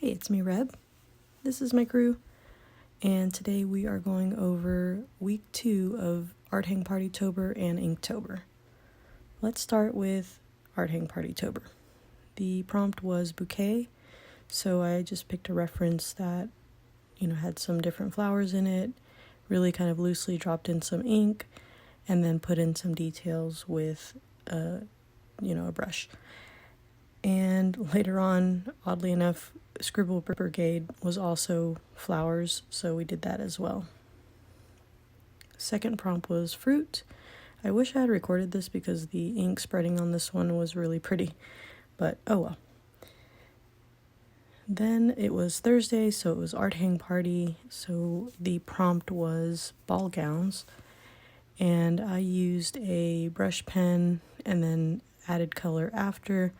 Hey, it's me, Reb. This is my crew, and today we are going over week 2 of AHPtober and Inktober. Let's start with AHPtober. The prompt was bouquet, so I just picked a reference that, had some different flowers in it, really kind of loosely dropped in some ink, and then put in some details with, a brush. And later on, oddly enough, Scribble Brigade was also flowers, so we did that as well. Second prompt was fruit. I wish I had recorded this because the ink spreading on this one was really pretty, but oh well. Then it was Thursday, so it was art hang party, so the prompt was ball gowns, and I used a brush pen and then added color after.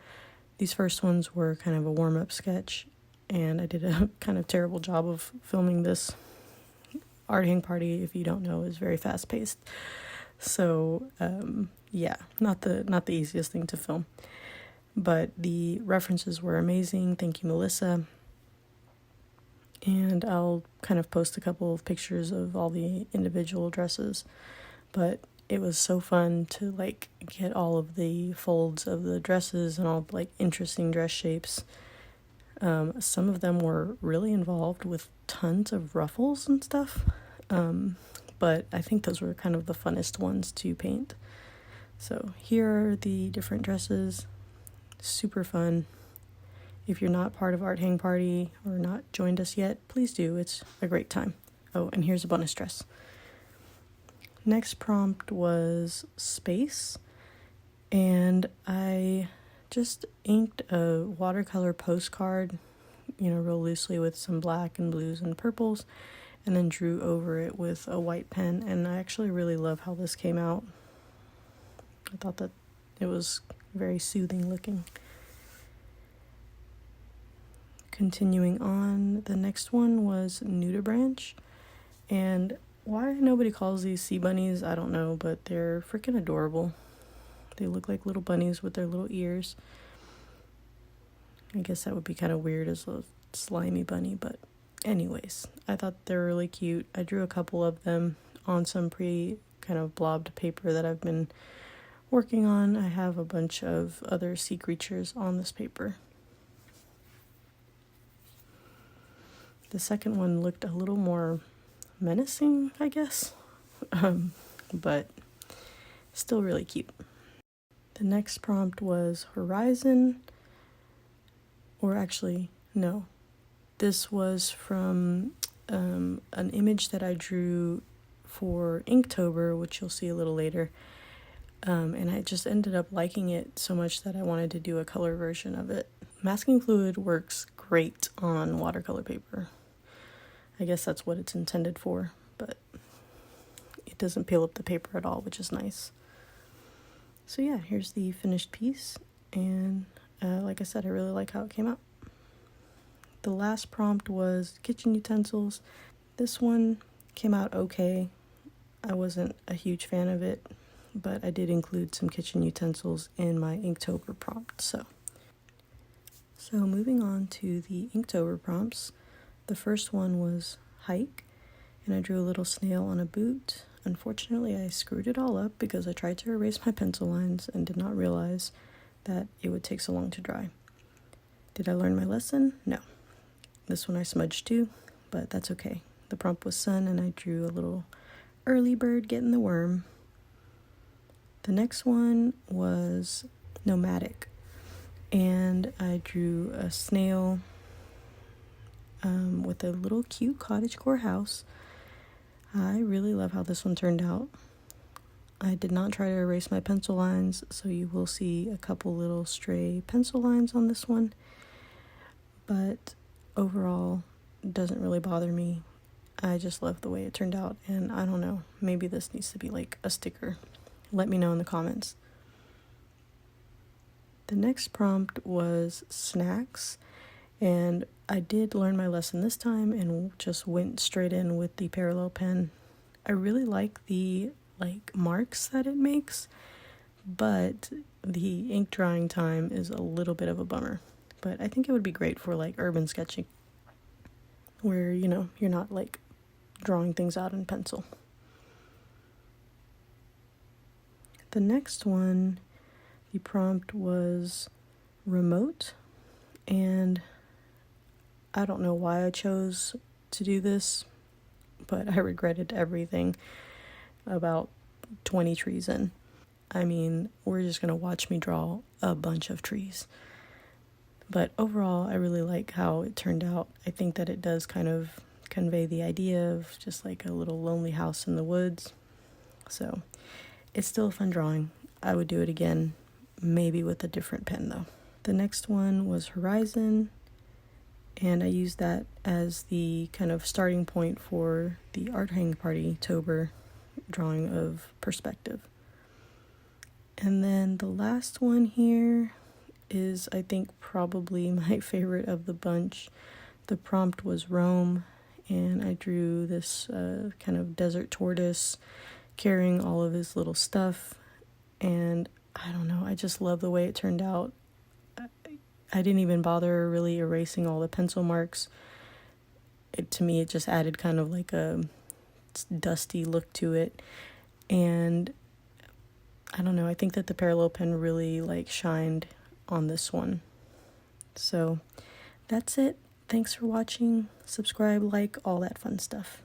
These first ones were kind of a warm-up sketch, and I did a kind of terrible job of filming this. Art hang party, if you don't know, is very fast-paced. So, not the easiest thing to film. But the references were amazing. Thank you, Melissa. And I'll kind of post a couple of pictures of all the individual dresses. But it was so fun to get all of the folds of the dresses and all interesting dress shapes. Some of them were really involved with tons of ruffles and stuff, but I think those were kind of the funnest ones to paint. So here are the different dresses. Super fun. If you're not part of Art Hang Party or not joined us yet, please do. It's a great time. Oh, and here's a bonus dress. Next prompt was space, and I just inked a watercolor postcard, real loosely with some black and blues and purples, and then drew over it with a white pen, and I actually really love how this came out. I thought that it was very soothing looking. Continuing on, the next one was nudibranch, and why nobody calls these sea bunnies, I don't know, but they're freaking adorable. They look like little bunnies with their little ears. I guess that would be kind of weird as a slimy bunny, but anyways, I thought they were really cute. I drew a couple of them on some kind of blobbed paper that I've been working on. I have a bunch of other sea creatures on this paper. The second one looked a little more menacing, I guess, but still really cute. The next prompt was horizon, or actually, no. This was from an image that I drew for Inktober, which you'll see a little later, and I just ended up liking it so much that I wanted to do a color version of it. Masking fluid works great on watercolor paper. I guess that's what it's intended for, but it doesn't peel up the paper at all, which is nice. So yeah, here's the finished piece, and like I said, I really like how it came out. The last prompt was kitchen utensils. This one came out okay. I wasn't a huge fan of it, but I did include some kitchen utensils in my Inktober prompt. So moving on to the Inktober prompts. The first one was hike, and I drew a little snail on a boot. Unfortunately, I screwed it all up because I tried to erase my pencil lines and did not realize that it would take so long to dry. Did I learn my lesson? No. This one I smudged too, but that's okay. The prompt was sun, and I drew a little early bird getting the worm. The next one was nomadic, and I drew a snail with a little cute cottagecore house. I really love how this one turned out. I did not try to erase my pencil lines, so you will see a couple little stray pencil lines on this one, but overall it doesn't really bother me. I just love the way it turned out, and I don't know, maybe this needs to be like a sticker. Let me know in the comments. The next prompt was snacks, and I did learn my lesson this time and just went straight in with the parallel pen. I really like the marks that it makes, but the ink drying time is a little bit of a bummer. but I think it would be great for like urban sketching where, you know, you're not like drawing things out in pencil. The next one, the prompt was remote, and I don't know why I chose to do this, but I regretted everything about 20 trees in. I mean, we're just going to watch me draw a bunch of trees. But overall, I really like how it turned out. I think that it does kind of convey the idea of just like a little lonely house in the woods. So it's still a fun drawing. I would do it again, maybe with a different pen though. The next one was Horizon, and I used that as the kind of starting point for the AHPtober drawing of perspective. And then the last one here is, I think, probably my favorite of the bunch. The prompt was Rome, and I drew this kind of desert tortoise carrying all of his little stuff, and I don't know, I just love the way it turned out. I didn't even bother really erasing all the pencil marks. To me, it just added kind of like a dusty look to it, and I don't know, I think that the parallel pen really like shined on this one. So that's it. Thanks for watching. Subscribe, like, all that fun stuff.